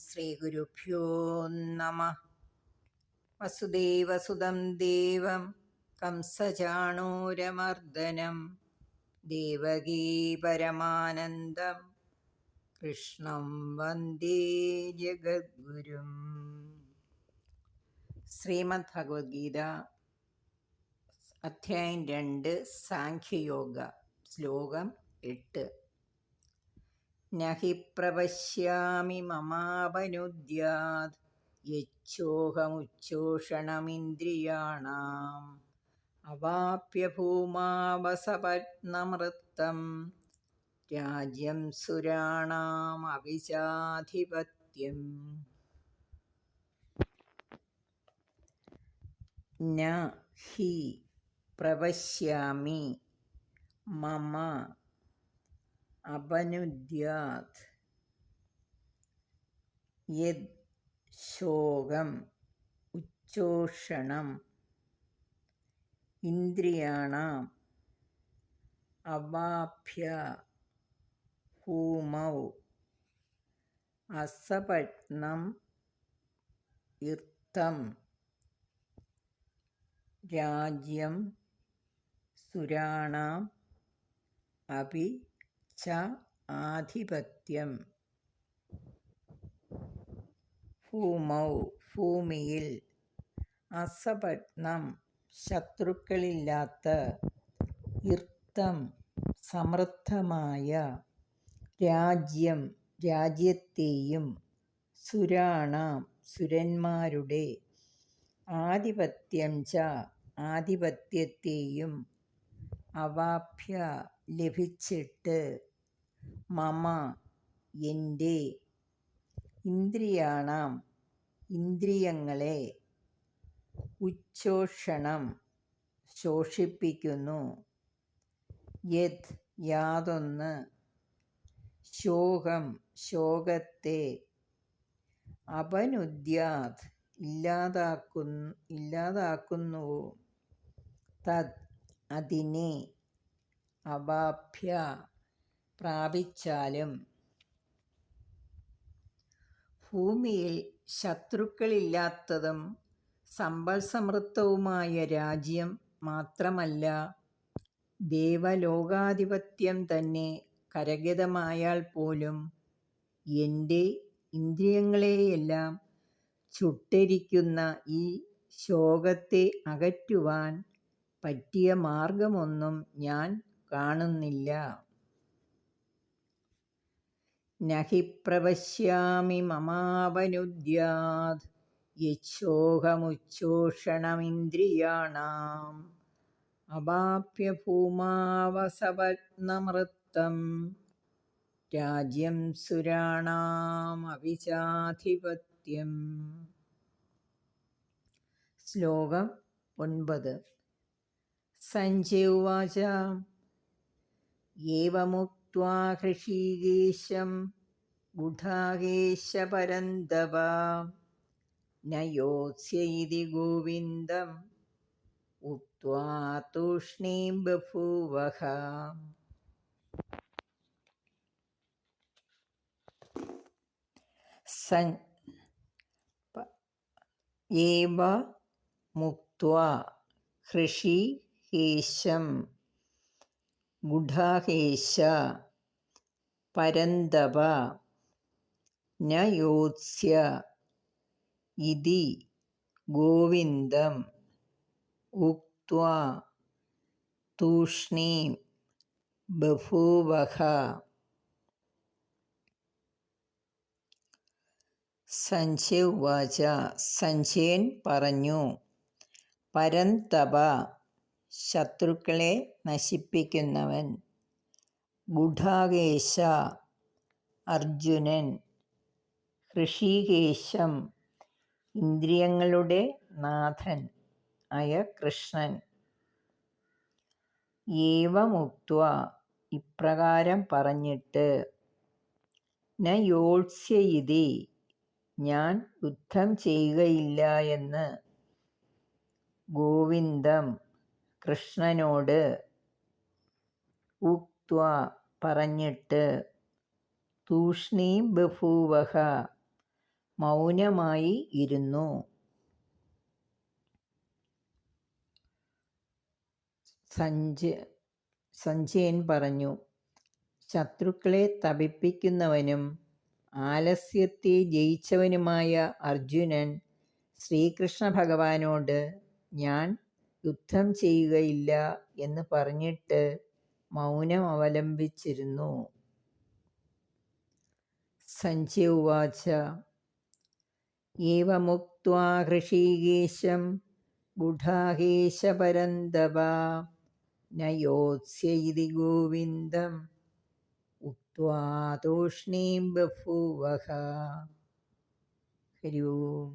ശ്രീഗുരുഭ്യോ നമഃ. വസുദേവസുതം ദേവം കംസചാണൂരമർദ്ദനം ദേവകീ പരമാനന്ദം കൃഷ്ണം വന്ദേ ജഗദ്ഗുരും. ശ്രീമദ് ഭഗവത്ഗീത അധ്യായം 2 സാഖ്യയോഗ ശ്ലോകം 8. നഹി പ്രപശ്യാമി മമാപനുദ്യാത് യച്ഛോഹമുച്ഛോഷണമിന്ദ്രിയാണാം അവാപ്യ ഭൂമാവസപത്നമൃത്തം രാജ്യം സുരാണാം അവിചാധിപത്യം. ന ഹി പ്രപശ്യാമി മമ അപനുദ്യാത് യത് ശോകം ഉച്ഛോഷണം ഇന്ദ്രിയാണാം അവാപ്യ ഭൂമൗ അസപത്നം ഇർത്ഥം രാജ്യം സുരാണാം അപി ച ആധിപത്യം. ഭൂമൗ ഭൂമിയിൽ, അസപത്നം ശത്രുക്കളില്ലാത്ത, ഇർത്ഥം സമൃദ്ധമായ, രാജ്യം രാജ്യത്തെയും, സുരാണാം സുരന്മാരുടെ, ആധിപത്യം ച ആധിപത്യത്തെയും, അവാപ്യ ലഭിച്ചിട്ട്, മമ എൻ്റെ, ഇന്ദ്രിയാണാം ഇന്ദ്രിയങ്ങളെ, ഉച്ഛോഷണം ശോഷിപ്പിക്കുന്നു, യത് യാതൊന്ന്, ശോകം ശോകത്തെ, അപനുദ്യാത് ഇല്ലാതാക്കുന്നുവോ, തത് അതിനെ, അവാപ്യ പ്രാപിച്ചാലും. ഭൂമിയിൽ ശത്രുക്കളില്ലാത്തതും സമ്പൽ സമൃദ്ധവുമായ രാജ്യം മാത്രമല്ല, ദേവലോകാധിപത്യം തന്നെ കരഗതമായാൽ പോലും എൻ്റെ ഇന്ദ്രിയങ്ങളെയെല്ലാം ചുട്ടരിക്കുന്ന ഈ ശോകത്തെ അകറ്റുവാൻ പറ്റിയ മാർഗമൊന്നും ഞാൻ കാണുന്നില്ല. നഹി പ്രപശ്യാമി മമാപനുദ്യാത് യച്ഛോഹമുച്ഛോഷണമിന്ദ്രിയാണാം അവാപ്യ ഭൂമാവസപത്നമൃത്തം രാജ്യം സുരാണാം അവിചാധിപത്യം. ശ്ലോകം 9. സഞ്ജയ ഉവാച ഏവമുക്ത്വാ ഹൃഷീകേശം ഗുഡാകേശ പരന്തപ ന യോത്സ്യ ഇതി ഗോവിന്ദം ഉക്ത്വാ തൂഷ്ണീം ബഭൂവഃ. ഏവ മുക്ത്വാ ഹൃഷീകേശം ഗുഡാകേശ പരന്തപ ന യോത്സ്യ ഇതി ഗോവിന്ദം ഉക്ത്വാ തൂഷ്ണീം ബഭൂവഃ. സഞ്ജയ ഉവാച സഞ്ജയൻ പറഞ്ഞു, പരന്തപ ശത്രുക്കളെ നശിപ്പിക്കുന്നവൻ, ഗുഡാകേശ അർജുനൻ, ഹൃഷീകേശം ഇന്ദ്രിയങ്ങളുടെ നാഥൻ ആയ കൃഷ്ണൻ. ഏവമുക്ത്വാ ഇപ്രകാരം പറഞ്ഞിട്ട്, ന യോത്സ്യ ഇതി ഞാൻ യുദ്ധം ചെയ്യുകയില്ല എന്ന്, ഗോവിന്ദം കൃഷ്ണനോട്, ഉക്ത്വാ പറഞ്ഞിട്ട്, തൂഷ്ണീം ബഭൂവഃ മൗനമായി ഇരുന്നു. സഞ്ജയൻ പറഞ്ഞു, ശത്രുക്കളെ തപിപ്പിക്കുന്നവനും ആലസ്യത്തെ ജയിച്ചവനുമായ അർജുനൻ ശ്രീകൃഷ്ണ ഭഗവാനോട് ഞാൻ യുദ്ധം ചെയ്യുകയില്ല എന്ന് പറഞ്ഞിട്ട് മൗനം അവലംബിച്ചിരുന്നു. സഞ്ജയ ഉവാച ഏവമുക്ത്വാ ഹൃഷീകേശം ഗുഡാകേശ പരന്തപ ന യോത്സ്യ ഇതി ഗോവിന്ദം ഉക്ത്വാ തൂഷ്ണീം ബഭൂവഃ. ഹരി ഓം.